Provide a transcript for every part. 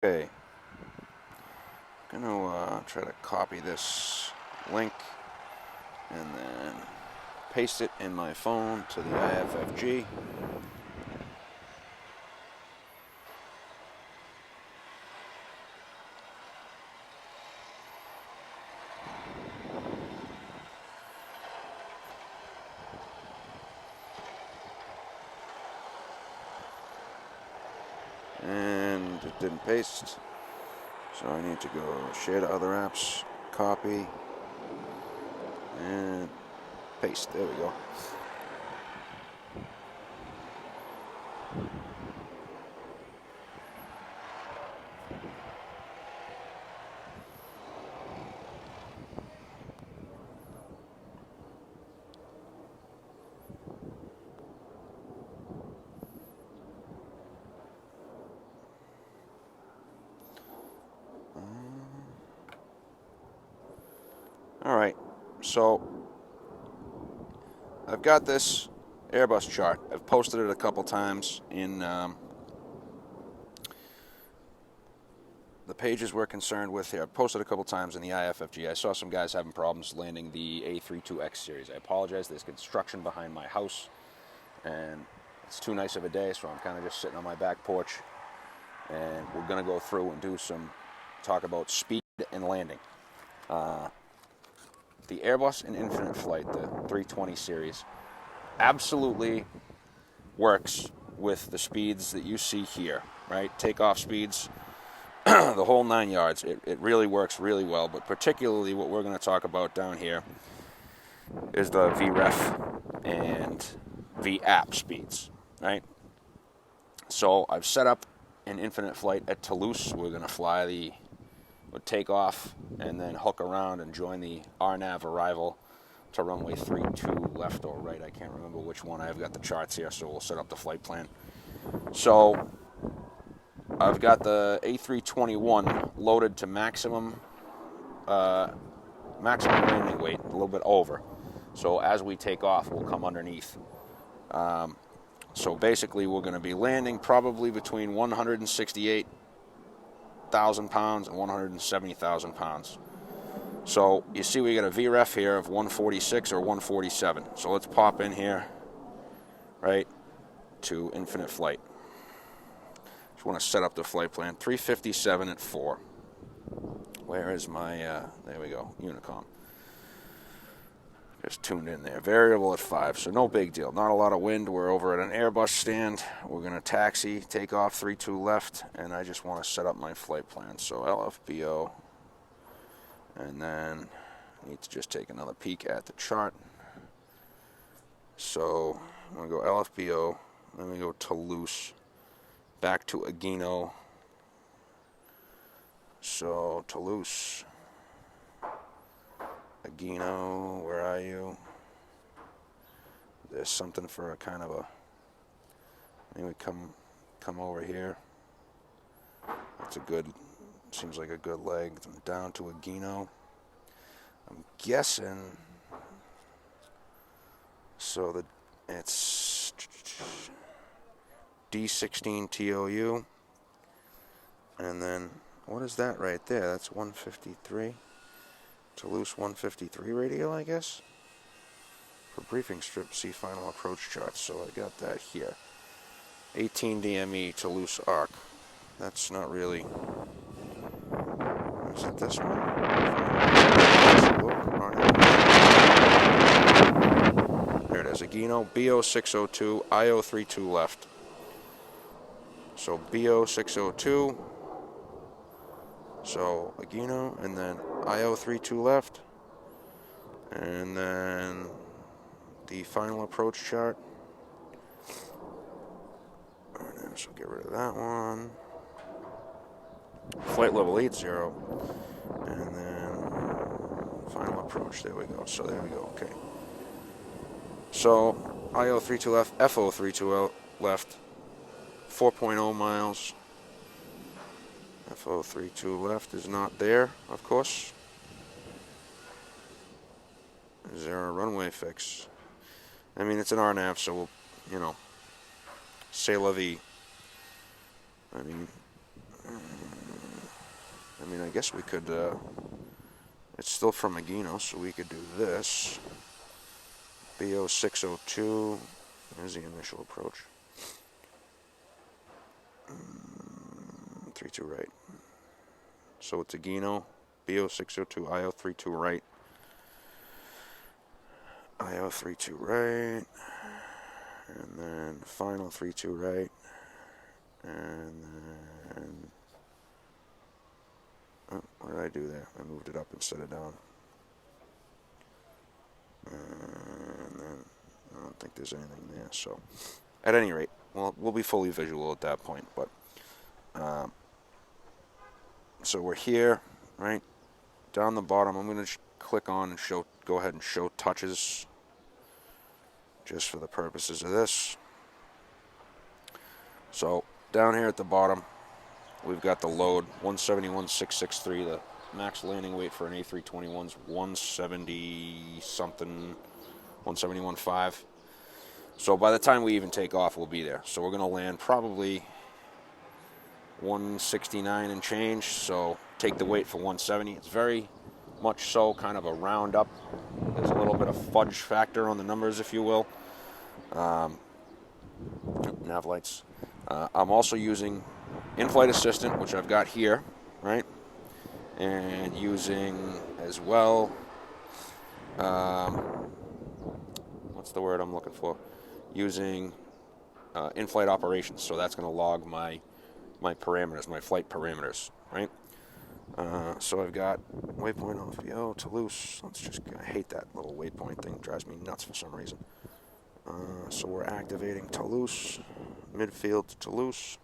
Okay, I'm gonna try to copy this link and then paste it in my phone to the IFFG. And it didn't paste, so I need to go share to other apps, copy, and paste. There we go. All right, so I've got this Airbus chart. I've posted it a couple times in the pages we're concerned with here. I've posted a couple times in the IFFG. I saw some guys having problems landing the A32X series. I apologize. There's construction behind my house, and it's too nice of a day, so I'm kind of just sitting on my back porch, and we're going to go through and do some talk about speed and landing. The Airbus and Infinite Flight, the 320 series, absolutely works with the speeds that you see here, right? Takeoff speeds, the whole 9 yards. It really works really well, but particularly what we're going to talk about down here is the VREF and VAP speeds, right? So I've set up an Infinite Flight at Toulouse. We're going to fly would take off and then hook around and join the RNAV arrival to runway 32 left or right. I can't remember which one. I've got the charts here, so we'll set up the flight plan. So I've got the A321 loaded to maximum landing weight, a little bit over. So as we take off, we'll come underneath. So basically, we're going to be landing probably between 168,000 pounds and 170,000 pounds. So you see we got a VREF here of 146 or 147. So let's pop in here, right, to Infinite Flight. Just want to set up the flight plan. 357 at 4. Where is my, there we go, Unicom. Just tuned in there. Variable at 5, so no big deal. Not a lot of wind. We're over at an Airbus stand. We're going to taxi, take off 32 left, and I just want to set up my flight plan. So LFBO, and then I need to just take another peek at the chart. So I'm going to go LFBO, then we go Toulouse, back to Aguino. So Toulouse, Aguino, where are you? There's something for a kind of a, maybe come over here. That's a good, seems like a good leg. Down to Aguino. I'm guessing, so it's D16 TOU. And then, what is that right there? That's 153. Toulouse 153 radio, I guess. For briefing strip, see final approach charts. So I got that here. 18 DME Toulouse ARC. That's not really. Is it this one? There it is. Aguino BO602 IO32 left. So BO602. So Aguino, and then IO32 left, and then the final approach chart. Alright, so get rid of that one. Flight level 80, and then final approach. There we go. So there we go. Okay. So IO32 left, FO32 left, 4.0 miles. FO32 left is not there, of course. Is there a runway fix? I mean, it's an RNAV, so we'll, c'est la vie. I mean, guess we could, it's still from Magino, so we could do this. BO602, there's the initial approach. 32 right. So it's Agino, BO602, IO32 right. IO32 right. And then final 32 right. And then, oh, what did I do there? I moved it up instead of down. And then I don't think there's anything there. So at any rate, well, we'll be fully visual at that point. But so we're here, right? Down the bottom, I'm going to click on and show. Go ahead and show touches, just for the purposes of this. So down here at the bottom, we've got the load 171,663. The max landing weight for an A321 is 170 something, 171.5. So by the time we even take off, we'll be there. So we're going to land probably 169 and change. So take the weight for 170. It's very much so kind of a round up. There's a little bit of fudge factor on the numbers, if you will. Nav lights. I'm also using in-flight assistant, which I've got here, right? And using as well, what's the word I'm looking for? Using in-flight operations. So that's going to log my parameters, my flight parameters, right? So I've got waypoint off VO, Toulouse. I hate that little waypoint thing. It drives me nuts for some reason. So we're activating Toulouse, midfield to Toulouse,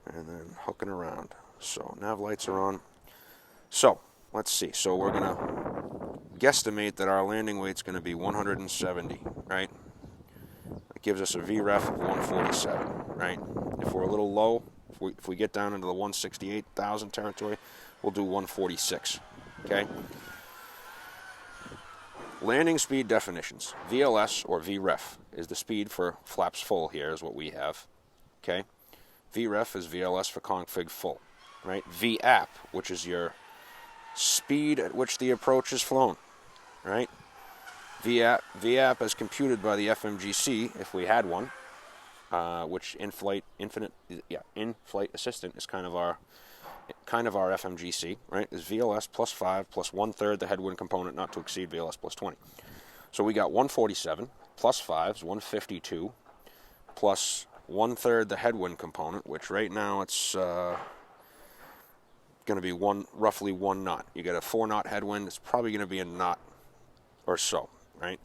and then hooking around. So nav lights are on. So let's see. So we're going to guesstimate that our landing weight's going to be 170, right? It gives us a VREF of 147, right? If we're a little low, if we get down into the 168,000 territory, we'll do 146, okay? Landing speed definitions. VLS, or VREF, is the speed for flaps full here, is what we have, okay? VREF is VLS for config full, right? VAP, which is your speed at which the approach is flown, right? VAP is computed by the FMGC, if we had one, which in-flight assistant is kind of our FMGC, right? Is VLS plus 5 plus 1/3 the headwind component not to exceed VLS plus 20. So we got 147 plus 5 is 152 plus 1/3 the headwind component, which right now it's going to be roughly 1 knot. You get a 4 knot headwind, it's probably going to be a knot or so, right?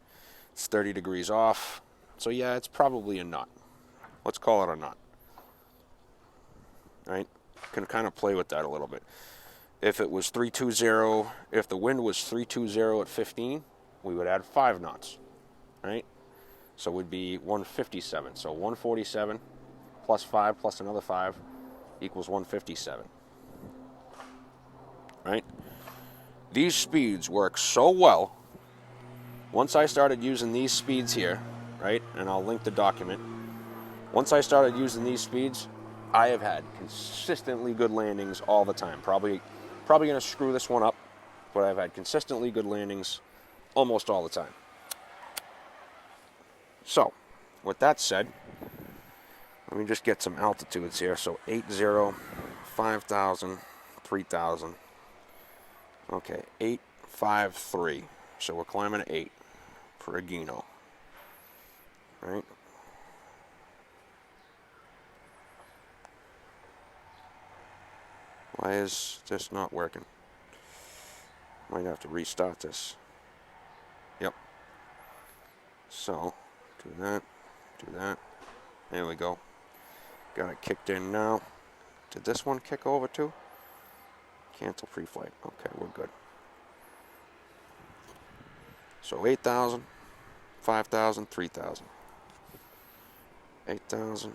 It's 30 degrees off, so yeah, it's probably a knot. Let's call it a knot, right? Can kind of play with that a little bit. If it was 320, if the wind was 320 at 15, we would add 5 knots, right? So it would be 157. So 147 plus 5 plus another 5 equals 157, right? These speeds work so well. Once I started using these speeds here, right, and I'll link the document. Once I started using these speeds, I have had consistently good landings all the time. Probably going to screw this one up, but I've had consistently good landings almost all the time. So, with that said, let me just get some altitudes here. So 80, 5,000, 3,000. Okay, 853. So we're climbing at 8 for Agino, right? Why is this not working? Might have to restart this. Yep. So, do that. There we go. Got it kicked in now. Did this one kick over too? Cancel pre-flight. Okay, we're good. So 8,000, 5,000, 3,000. 8,000.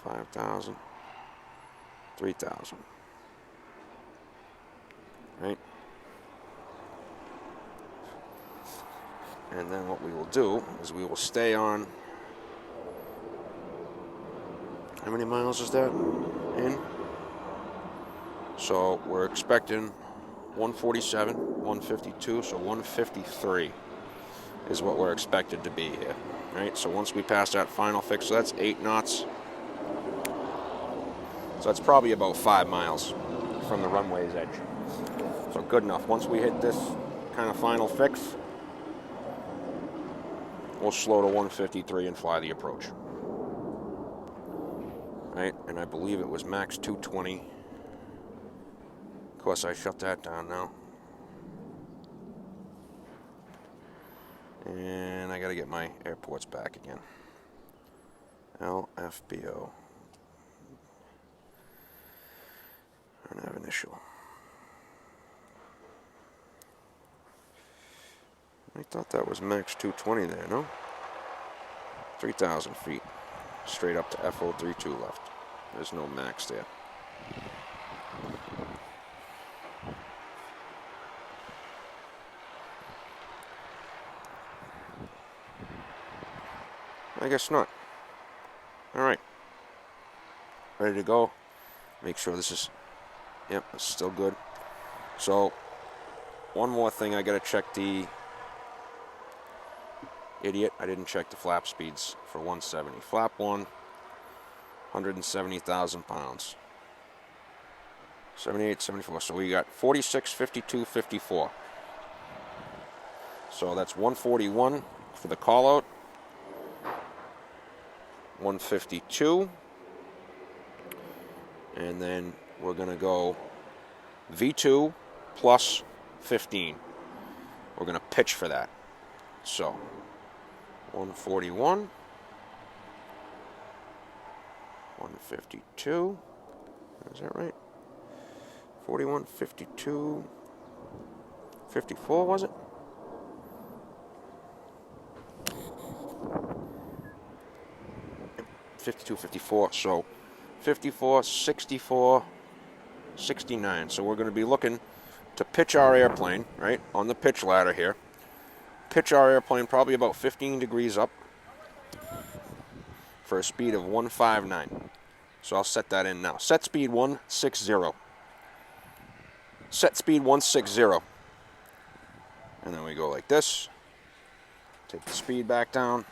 5,000, 3,000, right? And then what we will do is we will stay on How many miles is that in? So we're expecting 147, 152, so 153 is what we're expected to be here, right? So once we pass that final fix, so that's 8 knots. So that's probably about 5 miles from the runway's edge. So good enough. Once we hit this kind of final fix, we'll slow to 153 and fly the approach. Right, and I believe it was max 220. Of course, I shut that down now. And I gotta get my airports back again. LFBO. I don't have an issue. I thought that was max 220 there, no? 3,000 feet. Straight up to FO32 left. There's no max there. I guess not. Alright. Ready to go. Make sure this is... Yep, it's still good. So, one more thing, I gotta check the... Idiot, I didn't check the flap speeds for 170. Flap 1, 170,000 pounds. 78, 74. So we got 46, 52, 54. So that's 141 for the call out. 152. And then we're going to go V2 plus 15. We're going to pitch for that. So 141, 152, is that right? 41, 52, 54 was it? Yep, 52, 54, so 54, 64, 69. So we're going to be looking to pitch our airplane, right, on the pitch ladder here. Pitch our airplane probably about 15 degrees up for a speed of 159. So I'll set that in now. Set speed 160. Set speed 160. And then we go like this. Take the speed back down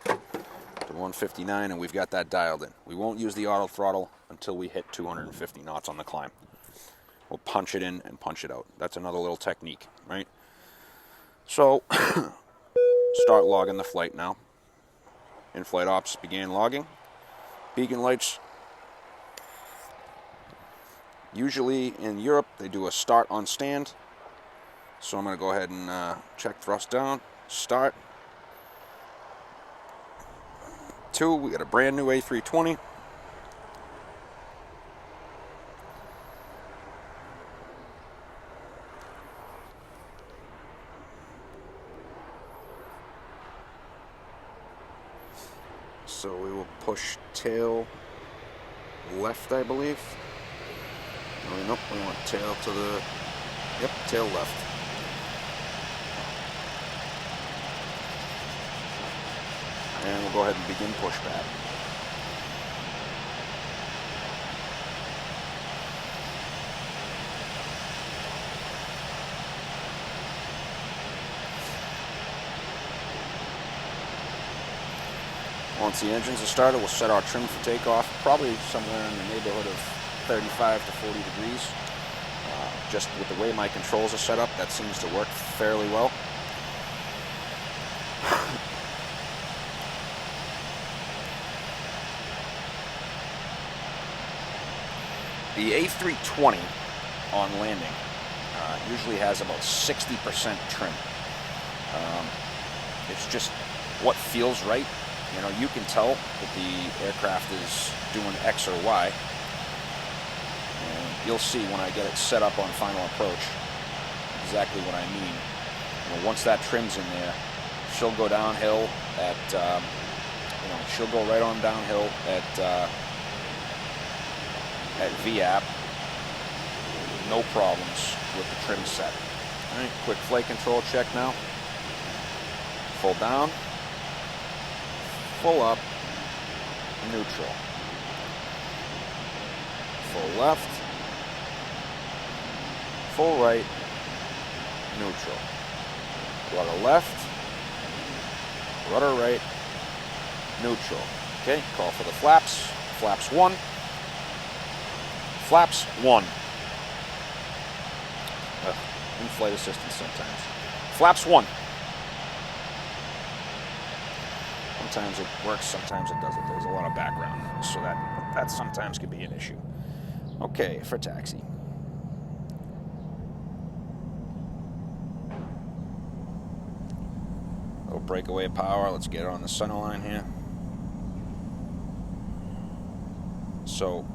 to 159, and we've got that dialed in. We won't use the auto throttle until we hit 250 knots on the climb. We'll punch it in and punch it out. That's another little technique, right? So, start logging the flight now. In-flight ops began logging. Beacon lights. Usually in Europe, they do a start on stand. So I'm going to go ahead and check thrust down. Start. 2, we got a brand new A320. So we will push tail left, I believe. Oh, nope, we want tail to the... Yep, tail left. And we'll go ahead and begin pushback. Once the engines are started, we'll set our trim for takeoff, probably somewhere in the neighborhood of 35 to 40 degrees. Just with the way my controls are set up, that seems to work fairly well. The A320 on landing usually has about 60% trim. It's just what feels right. You know, you can tell that the aircraft is doing X or Y. And you'll see when I get it set up on final approach exactly what I mean. You know, once that trim's in there, she'll go downhill at, she'll go right on downhill at VAP. No problems with the trim set. All right, quick flight control check now. Full down. Full up, neutral. Full left, full right, neutral. Rudder left, rudder right, neutral. Okay, call for the flaps. Flaps 1. Flaps 1. In-flight assistance sometimes. Flaps 1. Sometimes it works, sometimes it doesn't. There's a lot of background noise, so that sometimes can be an issue. Okay, for taxi. Little breakaway power. Let's get it on the center line here. So,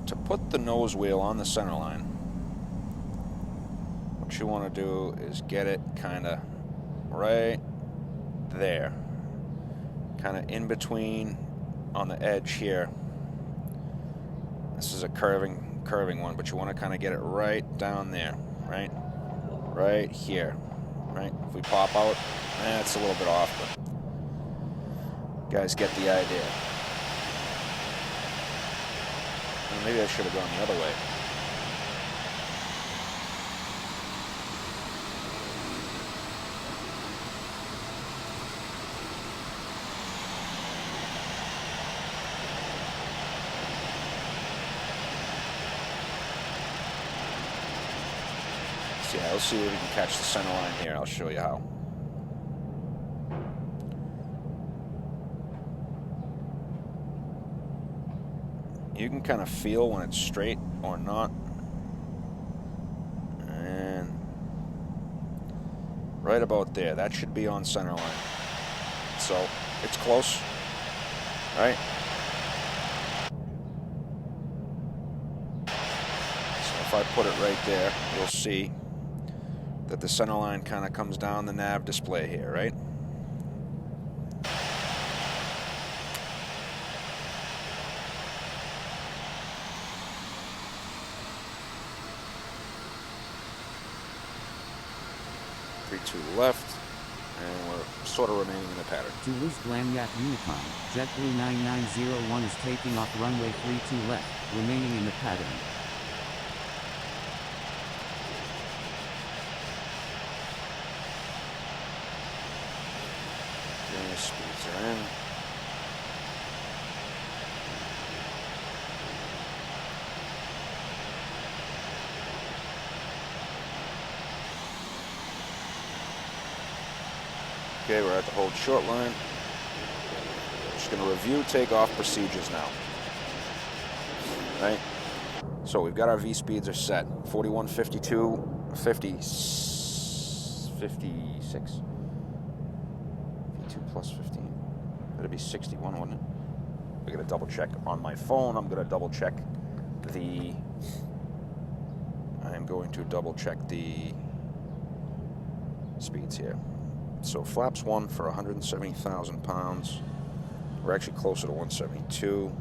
to put the nose wheel on the center line, what you want to do is get it kind of right there. Kind of in between on the edge here. This is a curving one, but you want to kind of get it right down there, right? Right here, right? If we pop out, it's a little bit off, but guys get the idea. Well, maybe I should have gone the other way. Yeah, let's see if we can catch the center line here. I'll show you how. You can kind of feel when it's straight or not. And right about there. That should be on center line. So it's close, right? So if I put it right there, you'll see that the center line kind of comes down the nav display here, right? Three, two left, and we're sort of remaining in the pattern. Toulouse Blagnac Unicom, JetBlue 9901 is taking off runway 32 left, remaining in the pattern. Speeds are in. Okay, we're at the hold short line. Just going to review takeoff procedures now. Right? So we've got our V speeds are set. 41, 52, 50, 56. Plus 15. That'd be 61, wouldn't it? I gotta double check on my phone. I'm going to double check the speeds here. So flaps 1 for 170,000 pounds. We're actually closer to 172.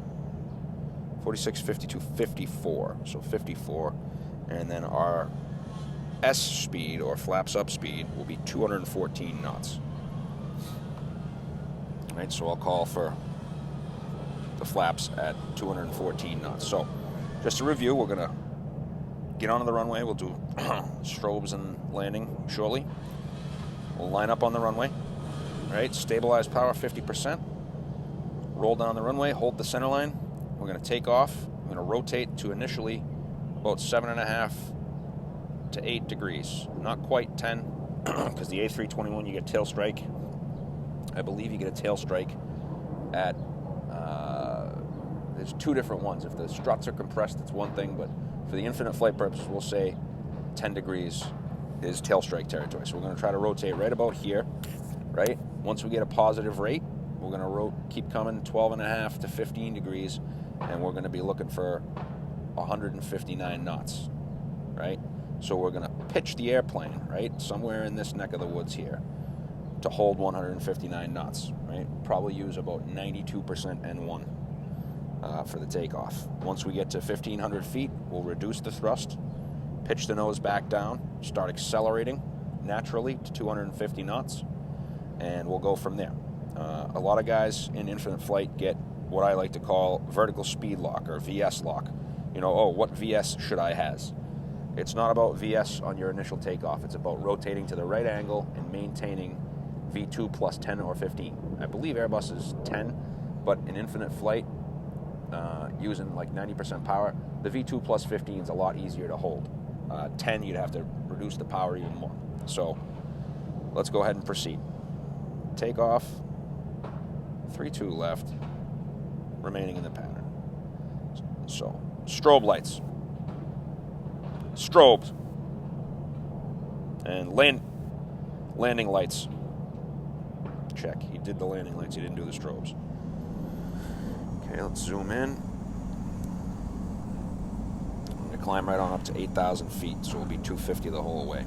46, 52, 54. So 54. And then our S speed, or flaps up speed, will be 214 knots. Right, so I'll call for the flaps at 214 knots. So, just to review, we're going to get onto the runway. We'll do strobes and landing shortly. We'll line up on the runway. Right, stabilize power 50%. Roll down the runway, hold the center line. We're going to take off. We're going to rotate to initially about 7.5 to 8 degrees. Not quite 10, because the A321 you get tail strike. I believe you get a tail strike at, there's two different ones. If the struts are compressed, it's one thing, but for the infinite flight purposes, we'll say 10 degrees is tail strike territory. So we're going to try to rotate right about here, right? Once we get a positive rate, we're going to keep coming 12.5 to 15 degrees, and we're going to be looking for 159 knots, right? So we're going to pitch the airplane, right, somewhere in this neck of the woods here, to hold 159 knots, right? Probably use about 92% N1 for the takeoff. Once we get to 1,500 feet, we'll reduce the thrust, pitch the nose back down, start accelerating naturally to 250 knots, and we'll go from there. A lot of guys in infinite flight get what I like to call vertical speed lock or VS lock. You know, oh, what VS should I has? It's not about VS on your initial takeoff. It's about rotating to the right angle and maintaining V2 plus 10 or 15. I believe Airbus is 10, but in infinite flight, using like 90% power, the V2 plus 15 is a lot easier to hold. 10, you'd have to reduce the power even more. So let's go ahead and proceed. Takeoff, 3-2 left, remaining in the pattern. So, strobe lights. Strobes. And landing lights. Check. He did the landing lights. He didn't do the strobes. Okay, let's zoom in. I'm going to climb right on up to 8,000 feet, so we'll be 250 the whole way.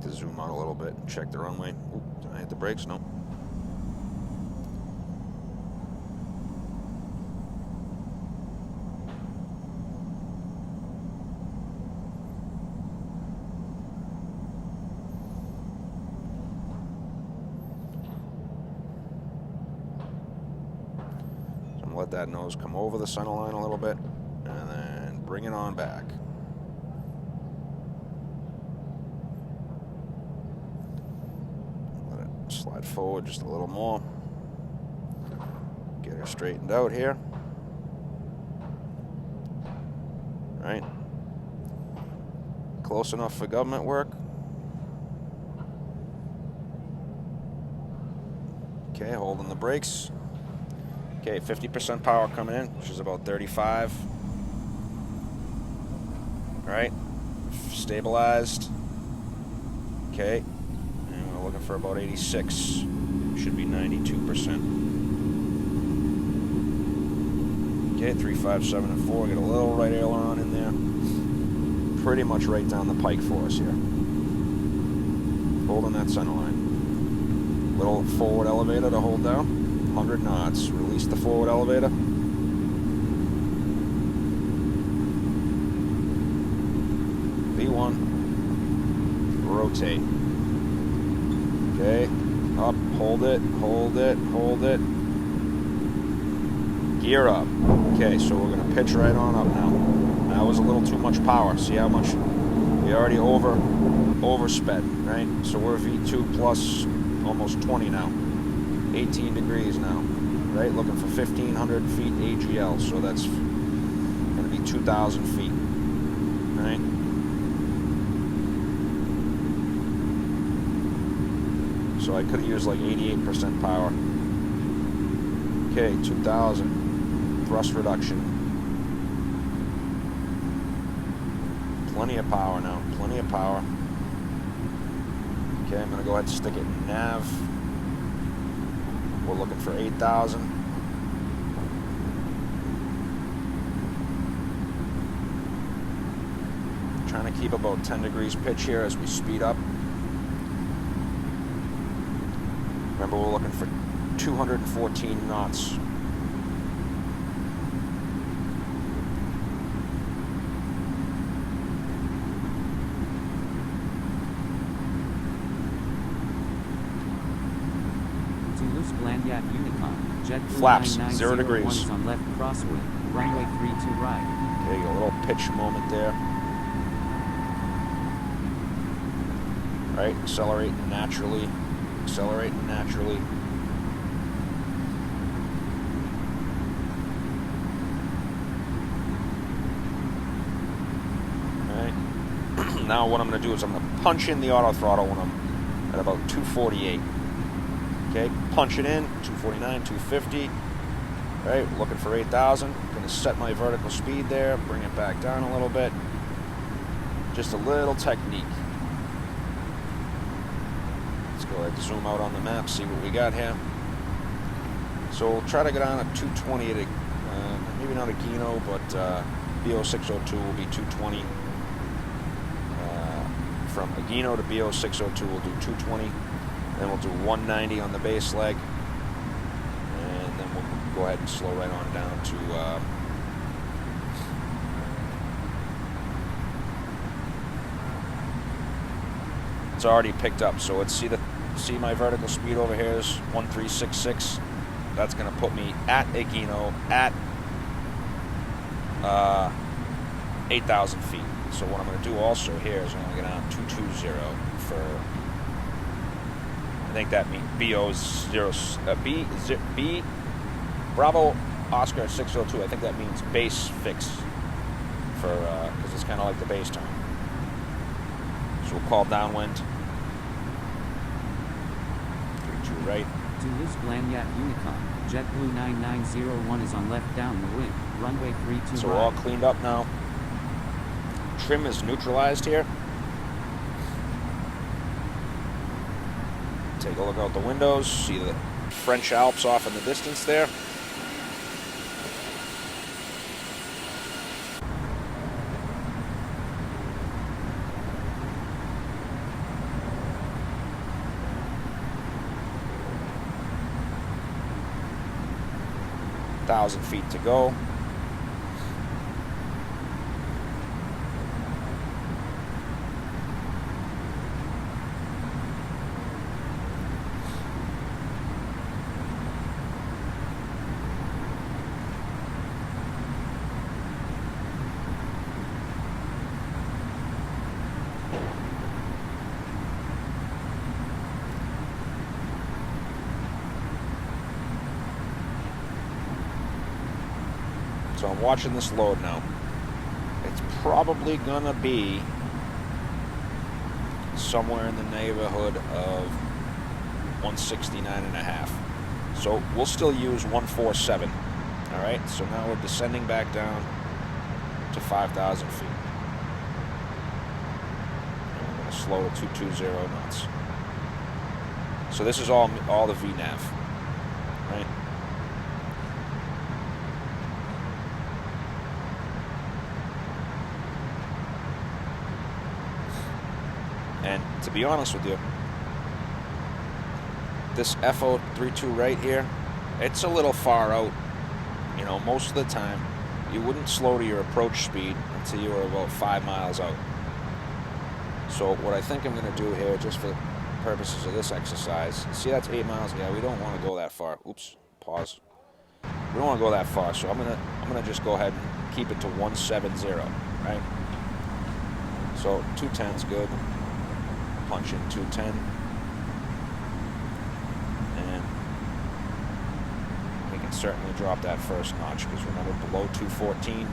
To zoom out a little bit and check the runway. Oop, did I hit the brakes? No. So I'm gonna let that nose come over the center line a little bit and then bring it on back. Slide forward just a little more. Get her straightened out here. Right. Close enough for government work. Okay, holding the brakes. Okay, 50% power coming in, which is about 35. Right. Stabilized. Okay. Looking for about 86. Should be 92%. Okay, 3, 5, 7, and 4. Get a little right aileron in there. Pretty much right down the pike for us here. Holding that center line. Little forward elevator to hold down. 100 knots. Release the forward elevator. V1. Rotate. Okay, up, hold it, hold it, hold it. Gear up. Okay, so we're going to pitch right on up now. That was a little too much power. See how much we already oversped, right? So we're V2 plus almost 20 now. 18 degrees now, right? Looking for 1,500 feet AGL, so that's going to be 2,000 feet, right? So I could have used like 88% power. Okay, 2,000. Thrust reduction. Plenty of power now. Plenty of power. Okay, I'm going to go ahead and stick it in nav. We're looking for 8,000. Trying to keep about 10 degrees pitch here as we speed up. Remember, we're looking for 214 knots. Toulouse Blandiat Unicom, Jet Flaps, 9901 0 degrees. is on left crosswind, runway 32 right. Okay, a little pitch moment there. Right, accelerating naturally. Accelerating naturally. Alright. Now what I'm going to do is I'm going to punch in the auto throttle when I'm at about 248. Okay, punch it in, 249, 250. Right, looking for 8,000. Going to set my vertical speed there, bring it back down a little bit. Just a little technique. Go ahead and zoom out on the map, see what we got here. So we'll try to go down at 220 to maybe not a Gino, but BO602 will be 220. From a Gino to BO602, we'll do 220. Then we'll do 190 on the base leg. And then we'll go ahead and slow right on down to it's already picked up. So let's see my vertical speed over here is 1366. That's going to put me at a Gino at 8,000 feet. So what I'm going to do also here is I'm going to get on 220 for, I think that means B Bravo Oscar 602. I think that means base fix for, because it's kind of like the base time. So we'll call downwind. 32 right. To Liz Blanyat Unicom, JetBlue 9901 is on left downwind, runway 32 So we're all cleaned up now. Trim is neutralized here. Take a look out the windows, see the French Alps off in the distance there. Thousand feet to go. So I'm watching this load now. It's probably gonna be somewhere in the neighborhood of 169.5. So we'll still use 147. All right, so now we're descending back down to 5,000 feet. And we're gonna slow to 220 knots. So this is all the VNAV, right? And to be honest with you, this FO32 right here, it's a little far out. You know, most of the time, you wouldn't slow to your approach speed until you were about 5 miles out. So what I think I'm going to do here, just for the purposes of this exercise, see that's 8 miles. Yeah, we don't want to go that far. Oops, pause. We don't want to go that far, so I'm gonna just go ahead and keep it to 170, right? So 210 is good. Punch in 210, and we can certainly drop that first notch because remember below 214.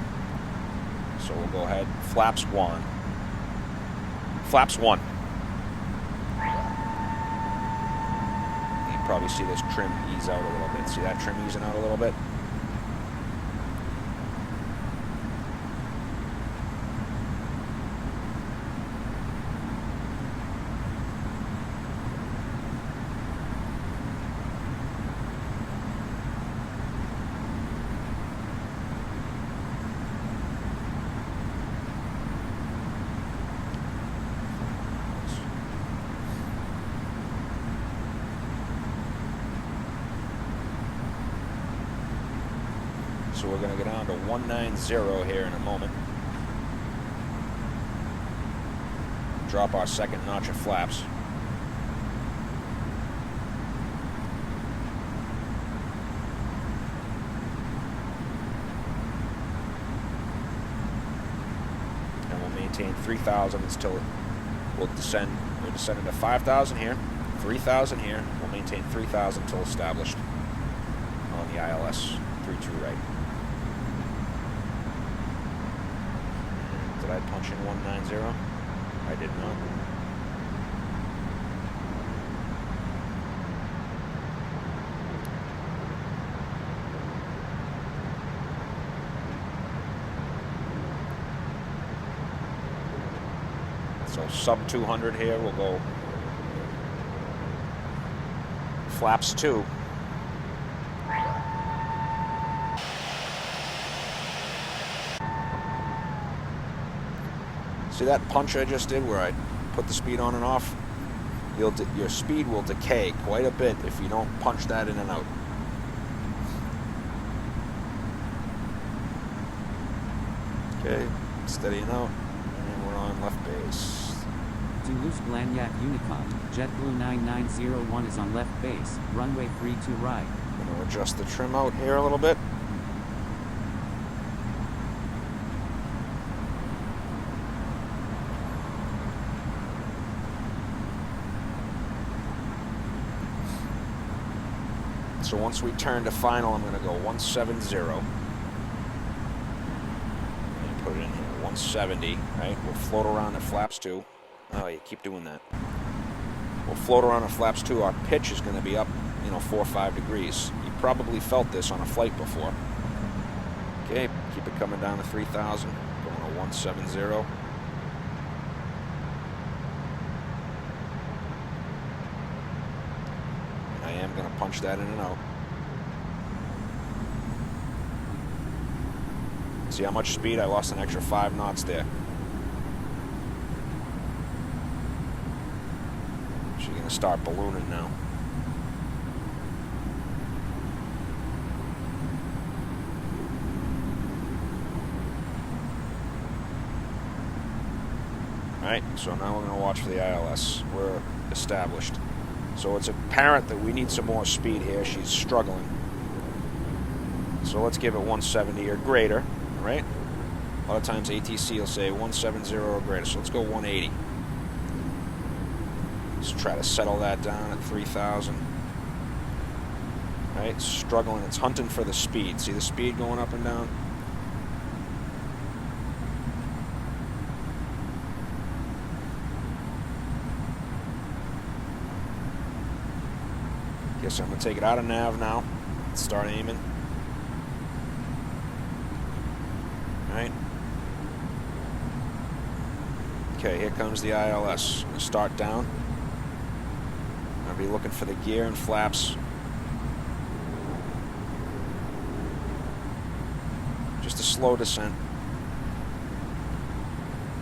So we'll go ahead. Flaps 1. Flaps 1. You can probably see this trim ease out a little bit. See that trim easing out a little bit? So we're going to go down to 190 here in a moment. Drop our second notch of flaps. And we'll maintain 3,000 until we'll descend. We're descending to 5,000 here, 3,000 here. We'll maintain 3,000 until established on the ILS 32 right. Did I punch in 190? I did not. So sub 200 here, we'll go flaps 2. See that punch I just did where I put the speed on and off? Your speed will decay quite a bit if you don't punch that in and out. Okay, steadying out, and we're on left base. Toulouse Blagnac Unicom, JetBlue 9901 is on left base, runway 32 right. I'm going to adjust the trim out here a little bit. So once we turn to final, I'm going to go 170. And put it in here, 170, right? We'll float around at flaps 2. Oh, you keep doing that. We'll float around at flaps 2. Our pitch is going to be up, 4 or 5 degrees. You probably felt this on a flight before. Okay, keep it coming down to 3,000. Going to 170. I am going to punch that in and out. See how much speed? I lost an extra 5 knots there. She's going to start ballooning now. Alright, so now we're going to watch for the ILS. We're established. So it's apparent that we need some more speed here. She's struggling. So let's give it 170 or greater, right? A lot of times ATC will say 170 or greater, so let's go 180. Let's try to settle that down at 3,000. Right, struggling. It's hunting for the speed. See the speed going up and down? So I'm going to take it out of nav now. Start aiming. Alright. Okay, here comes the ILS. I'm going to start down. I'm going to be looking for the gear and flaps. Just a slow descent.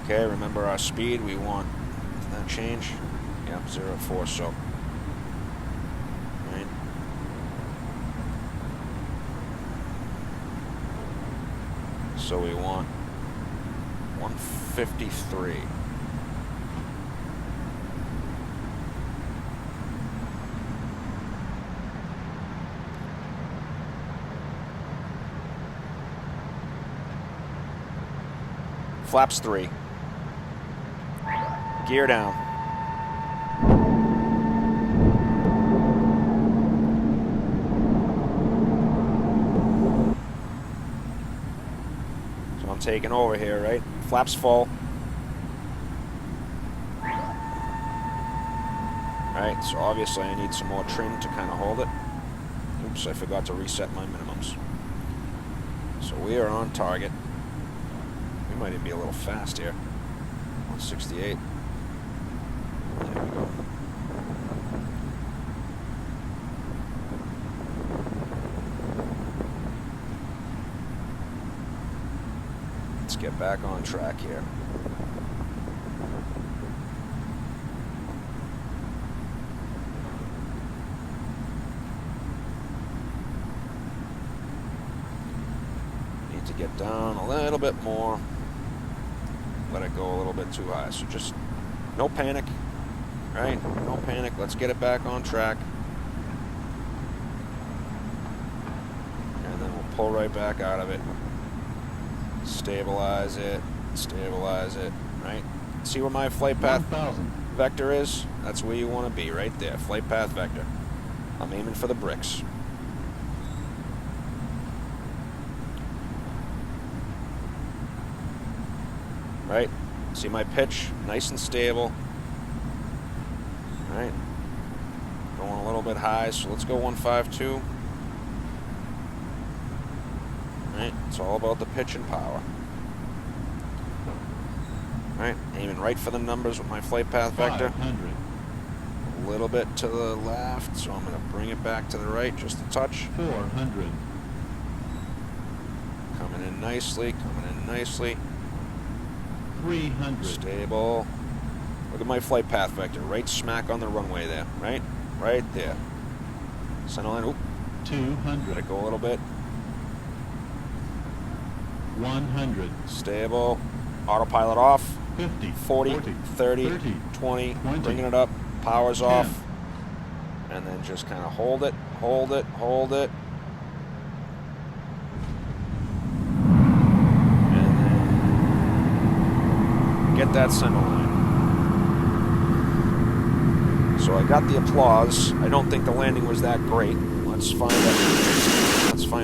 Okay, remember our speed. We want, did that change? Yep, 0.4, so. So we want 153. Flaps 3. Gear down. I'm taking over here, right? Flaps full. Alright, so obviously I need some more trim to kind of hold it. Oops, I forgot to reset my minimums. So we are on target. We might even be a little fast here. 168. There we go. Let's get back on track here. Need to get down a little bit more. Let it go a little bit too high. So just no panic, right? No panic. Let's get it back on track. And then we'll pull right back out of it. Stabilize it, right? See where my flight path vector is? That's where you want to be, right there. Flight path vector. I'm aiming for the bricks. Right? See my pitch? Nice and stable. Right? Going a little bit high, so let's go 152. Right? It's all about the pitch and power. Right? Aiming right for the numbers with my flight path vector. 500. A little bit to the left, so I'm going to bring it back to the right just a touch. 400. Coming in nicely, coming in nicely. 300. Stable. Look at my flight path vector. Right smack on the runway there. Right? Right there. Center line. Oop. 200. Let it go a little bit. 100. Stable. Autopilot off. 50. 40, 30, 20. Bringing it up. Power's off. And then just kind of hold it, hold it, hold it. And then get that center line. So I got the applause. I don't think the landing was that great. Let's find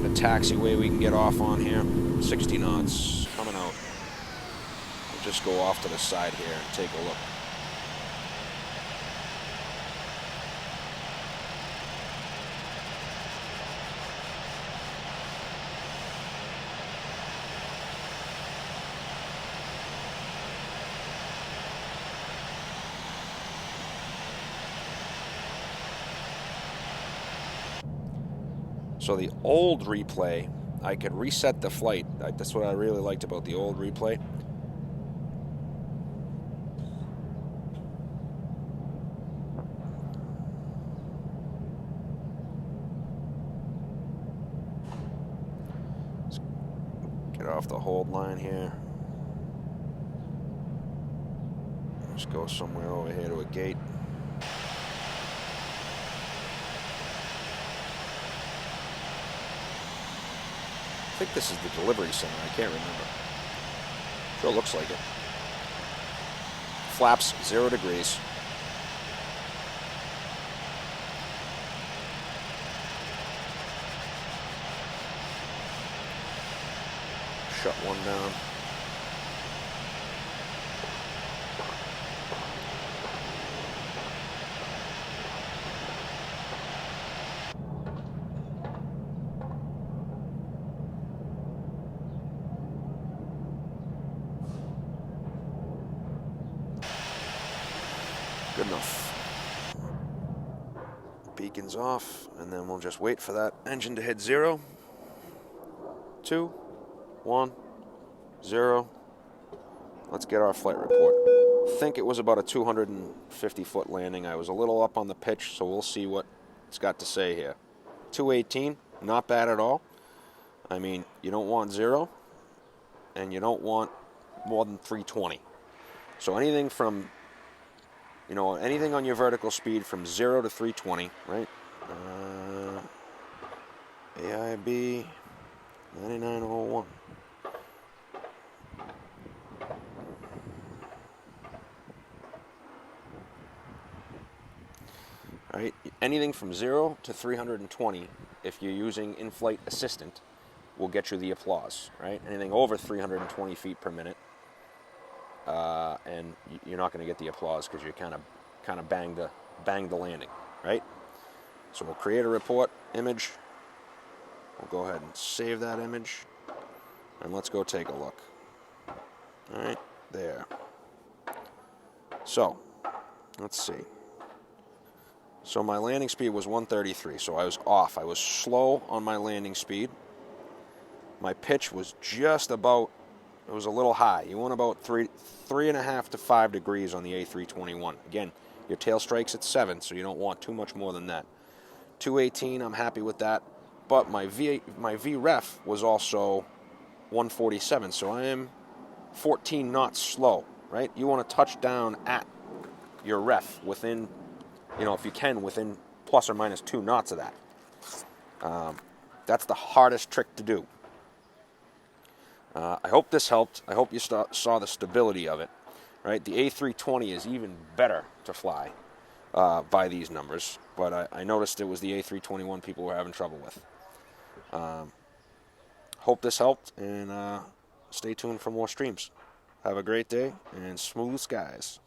a taxiway we can get off on here. 60 knots coming out. We'll just go off to the side here and take a look. So the old replay, I could reset the flight. That's what I really liked about the old replay. Let's get off the hold line here. Let's go somewhere over here to a gate. I think this is the delivery center. I can't remember. Sure looks like it. Flaps 0 degrees. Shut one down. Good enough. Beacon's off, and then we'll just wait for that engine to hit 0, 2, 1, 0. Let's get our flight report. I think it was about a 250-foot landing. I was a little up on the pitch, so we'll see what it's got to say here. 218, not bad at all. I mean, you don't want 0, and you don't want more than 320. So anything from, anything on your vertical speed from 0 to 320, right? AIB 9901. All right, anything from 0 to 320, if you're using in-flight assistant, will get you the applause, right? Anything over 320 feet per minute, and you're not going to get the applause because you kind of banged the landing, right? So we'll create a report image. We'll go ahead and save that image, and let's go take a look. All right, there. So let's see. So my landing speed was 133, so I was off. I was slow on my landing speed. My pitch was just about, it was a little high. You want about 3.5 to 5 degrees on the A321. Again, your tail strike's at 7, so you don't want too much more than that. 218, I'm happy with that. But my VREF was also 147, so I am 14 knots slow, right? You want to touch down at your ref within, if you can, within plus or minus 2 knots of that. That's the hardest trick to do. I hope this helped. I hope you saw the stability of it. Right, the A320 is even better to fly by these numbers, but I noticed it was the A321 people were having trouble with. Hope this helped, and stay tuned for more streams. Have a great day, and smooth skies.